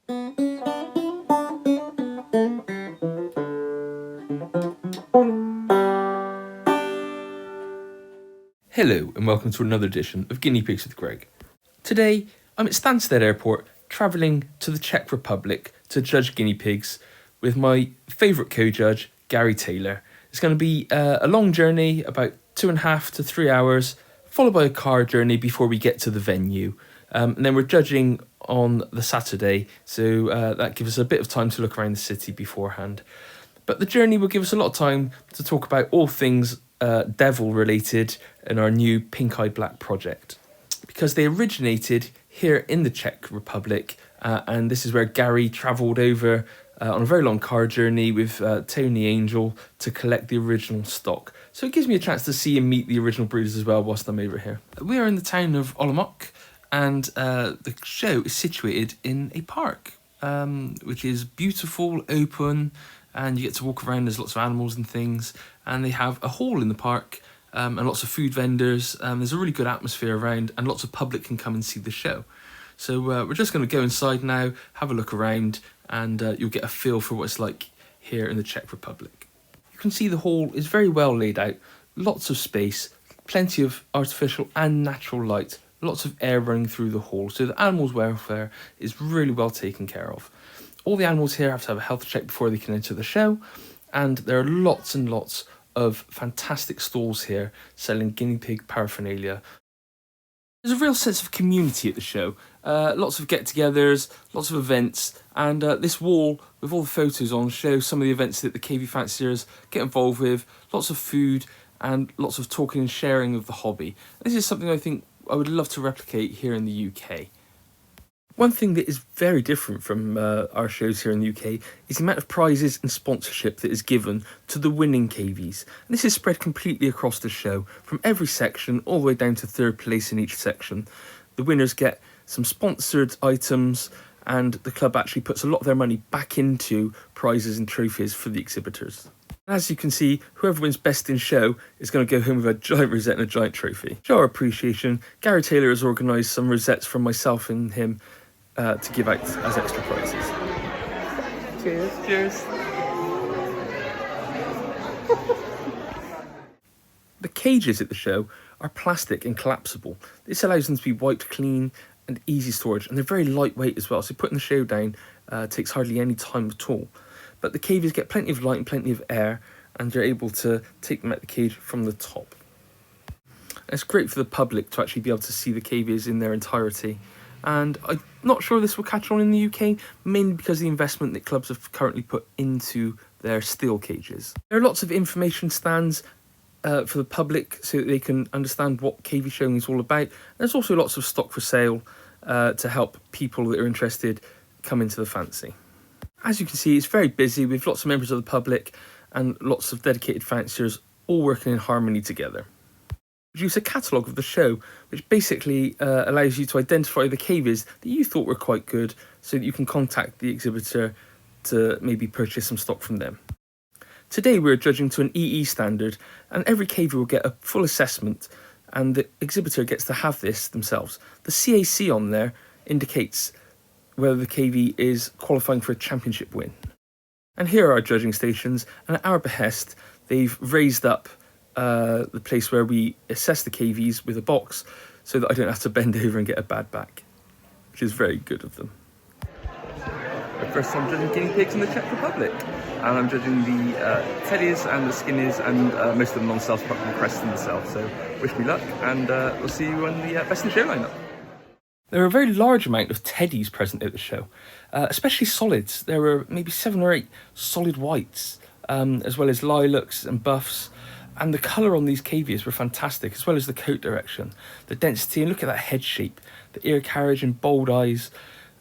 Hello and welcome to another edition of Guinea Pigs with Greg. Today I'm at Stansted Airport travelling to the Czech Republic to judge guinea pigs with my favourite co-judge, Gary Taylor. It's going to be a long journey, about 2.5 to 3 hours, followed by a car journey before we get to the venue. And then we're judging on the Saturday, so that gives us a bit of time to look around the city beforehand. But the journey will give us a lot of time to talk about all things devil related in our new Pink Eye Black project, because they originated here in the Czech Republic, and this is where Gary travelled over on a very long car journey with Tony Angel to collect the original stock. So it gives me a chance to see and meet the original breeders as well whilst I'm over here. We are in the town of Olomouc, and the show is situated in a park, which is beautiful, open, and you get to walk around. There's lots of animals and things, and they have a hall in the park and lots of food vendors. There's a really good atmosphere around, and lots of public can come and see the show. So we're just going to go inside now, have a look around, and you'll get a feel for what it's like here in the Czech Republic. You can see the hall is very well laid out, lots of space, plenty of artificial and natural light, lots of air running through the hall, so the animals' welfare is really well taken care of. All the animals here have to have a health check before they can enter the show, and there are lots and lots of fantastic stalls here selling guinea pig paraphernalia. There's a real sense of community at the show, lots of get-togethers, lots of events, and this wall with all the photos on shows some of the events that the Cavy fanciers get involved with, lots of food and lots of talking and sharing of the hobby. This is something I think I would love to replicate here in the UK. One thing that is very different from our shows here in the UK is the amount of prizes and sponsorship that is given to the winning Cavies. And this is spread completely across the show, from every section all the way down to third place in each section. The winners get some sponsored items, and the club actually puts a lot of their money back into prizes and trophies for the exhibitors. As you can see, whoever wins best in show is going to go home with a giant rosette and a giant trophy. Show our appreciation, Gary Taylor has organised some rosettes from myself and him to give out as extra prizes. Cheers. Cheers. The cages at the show are plastic and collapsible. This allows them to be wiped clean and easy storage, and they're very lightweight as well, so putting the show down takes hardly any time at all. But the cavies get plenty of light and plenty of air, and you're able to take them out the cage from the top. And it's great for the public to actually be able to see the cavies in their entirety. And I'm not sure this will catch on in the UK, mainly because of the investment that clubs have currently put into their steel cages. There are lots of information stands for the public so that they can understand what cavy showing is all about. There's also lots of stock for sale to help people that are interested come into the fancy. As you can see, it's very busy with lots of members of the public and lots of dedicated fanciers all working in harmony together. Produce a catalogue of the show, which basically allows you to identify the cavies that you thought were quite good, so that you can contact the exhibitor to maybe purchase some stock from them. Today we're judging to an EE standard, and every cavy will get a full assessment, and the exhibitor gets to have this themselves. The CAC on there indicates whether the cavy is qualifying for a championship win. And here are our judging stations, and at our behest they've raised up the place where we assess the cavies with a box, so that I don't have to bend over and get a bad back, which is very good of them. My first time judging guinea pigs in the Czech Republic, and I'm judging the teddies and the skinnies and most of them non-stealth apart from the crest themselves, so wish me luck, and we'll see you on the best in show lineup. There are a very large amount of teddies present at the show, especially solids. There were maybe 7 or 8 solid whites, as well as lilacs and buffs. And the colour on these cavies were fantastic, as well as the coat direction, the density, and look at that head shape, the ear carriage and bold eyes.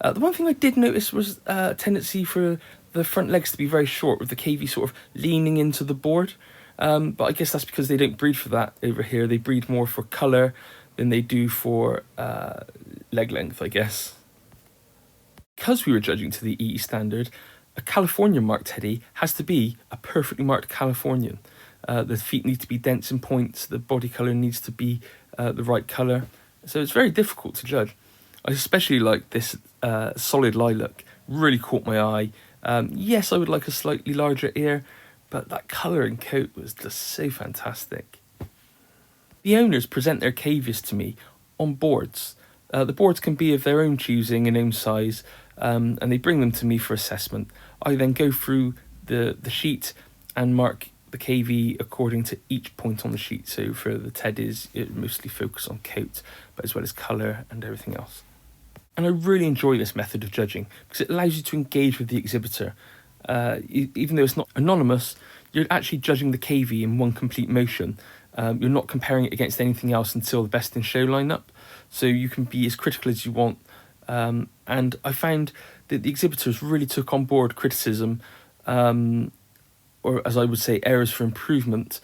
The one thing I did notice was a tendency for the front legs to be very short, with the cavy sort of leaning into the board. But I guess that's because they don't breed for that over here. They breed more for colour than they do for leg length, I guess. Because we were judging to the EE standard, a Californian marked teddy has to be a perfectly marked Californian. The feet need to be dense in points, the body colour needs to be the right colour. So it's very difficult to judge. I especially like this solid lilac really caught my eye. Yes, I would like a slightly larger ear, but that colour and coat was just so fantastic. The owners present their cavies to me on boards. The boards can be of their own choosing and own size, and they bring them to me for assessment. I then go through the sheet and mark the cavy according to each point on the sheet. So for the teddies, it mostly focuses on coat, but as well as colour and everything else. And I really enjoy this method of judging because it allows you to engage with the exhibitor. Even though it's not anonymous, you're actually judging the cavy in one complete motion. You're not comparing it against anything else until the best in show lineup. So you can be as critical as you want. And I found that the exhibitors really took on board criticism, or as I would say, errors for improvement,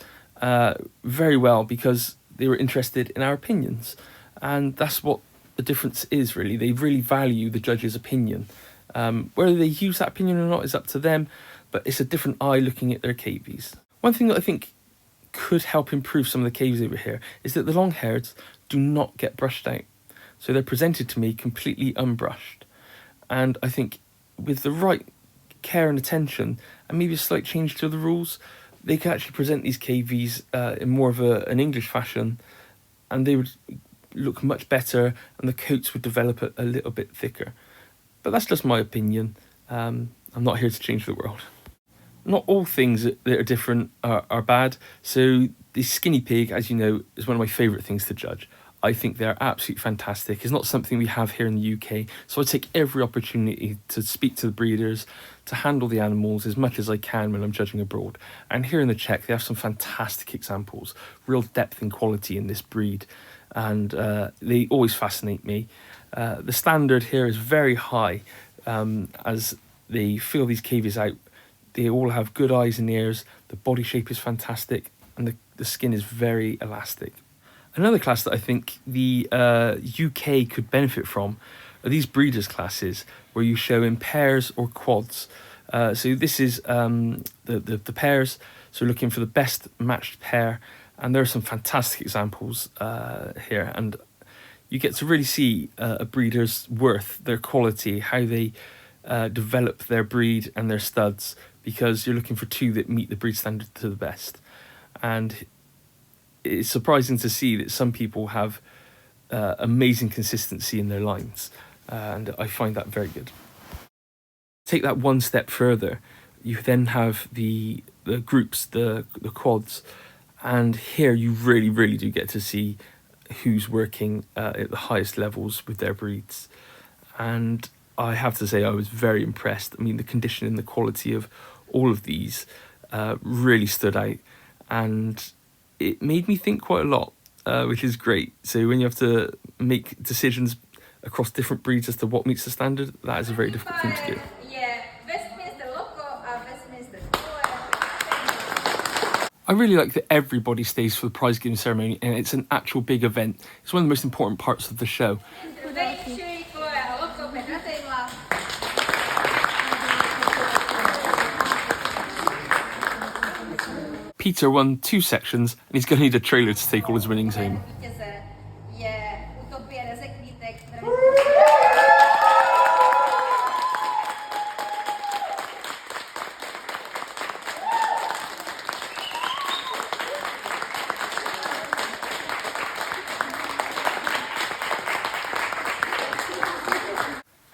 very well, because they were interested in our opinions. And that's what the difference is, really. They really value the judge's opinion. Whether they use that opinion or not is up to them, but it's a different eye looking at their cavies. One thing that I think could help improve some of the cavies over here is that the long-haireds do not get brushed out. So they're presented to me completely unbrushed. And I think with the right care and attention, and maybe a slight change to the rules, they could actually present these cavies in more of an English fashion, and they would look much better, and the coats would develop a little bit thicker. But that's just my opinion. I'm not here to change the world. Not all things that are different are bad. So the skinny pig, as you know, is one of my favourite things to judge. I think they're absolutely fantastic. It's not something we have here in the UK, so I take every opportunity to speak to the breeders, to handle the animals as much as I can when I'm judging abroad. And here in the Czech, they have some fantastic examples, real depth and quality in this breed, and they always fascinate me. The standard here is very high as they fill these cavies out. They all have good eyes and ears, the body shape is fantastic, and the skin is very elastic. Another class that I think the UK could benefit from are these breeders' classes, where you show in pairs or quads. So this is the pairs, so looking for the best matched pair, and there are some fantastic examples here, and you get to really see a breeder's worth, their quality, how they develop their breed and their studs, because you're looking for two that meet the breed standard to the best. And it's surprising to see that some people have amazing consistency in their lines, and I find that very good. Take that one step further, you then have the groups, the quads, and here you really do get to see who's working at the highest levels with their breeds. And I have to say I was very impressed. I mean, the condition and the quality of all of these really stood out, and it made me think quite a lot, which is great. So when you have to make decisions across different breeds as to what meets the standard, that is a very difficult thing to do. I really like that everybody stays for the prize giving ceremony, and it's an actual big event. It's one of the most important parts of the show. Peter won 2 sections, and he's going to need a trailer to take all his winnings home.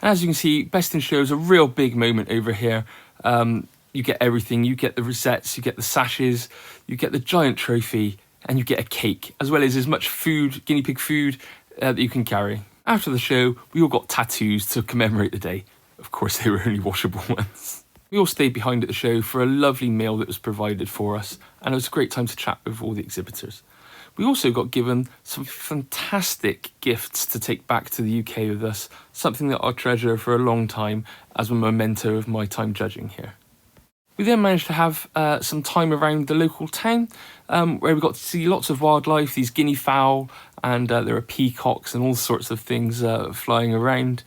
As you can see, Best in Show is a real big moment over here. You get everything. You get the rosettes, you get the sashes, you get the giant trophy, and you get a cake, as well as much food, guinea pig food, that you can carry. After the show, we all got tattoos to commemorate the day. Of course, they were only washable ones. We all stayed behind at the show for a lovely meal that was provided for us, and it was a great time to chat with all the exhibitors. We also got given some fantastic gifts to take back to the UK with us, something that I'll treasure for a long time as a memento of my time judging here. We then managed to have some time around the local town, where we got to see lots of wildlife, these guinea fowl, and there are peacocks and all sorts of things flying around,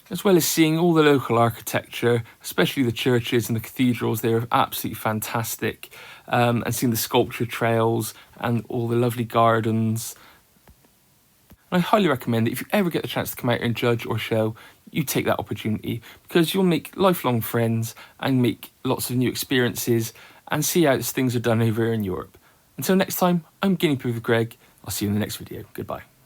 as well as seeing all the local architecture, especially the churches and the cathedrals. They are absolutely fantastic, and seeing the sculpture trails and all the lovely gardens. And I highly recommend that if you ever get the chance to come out here and judge or show, you take that opportunity, because you'll make lifelong friends and make lots of new experiences and see how things are done over here in Europe. Until next time, I'm Guinea Pig with Greg. I'll see you in the next video. Goodbye.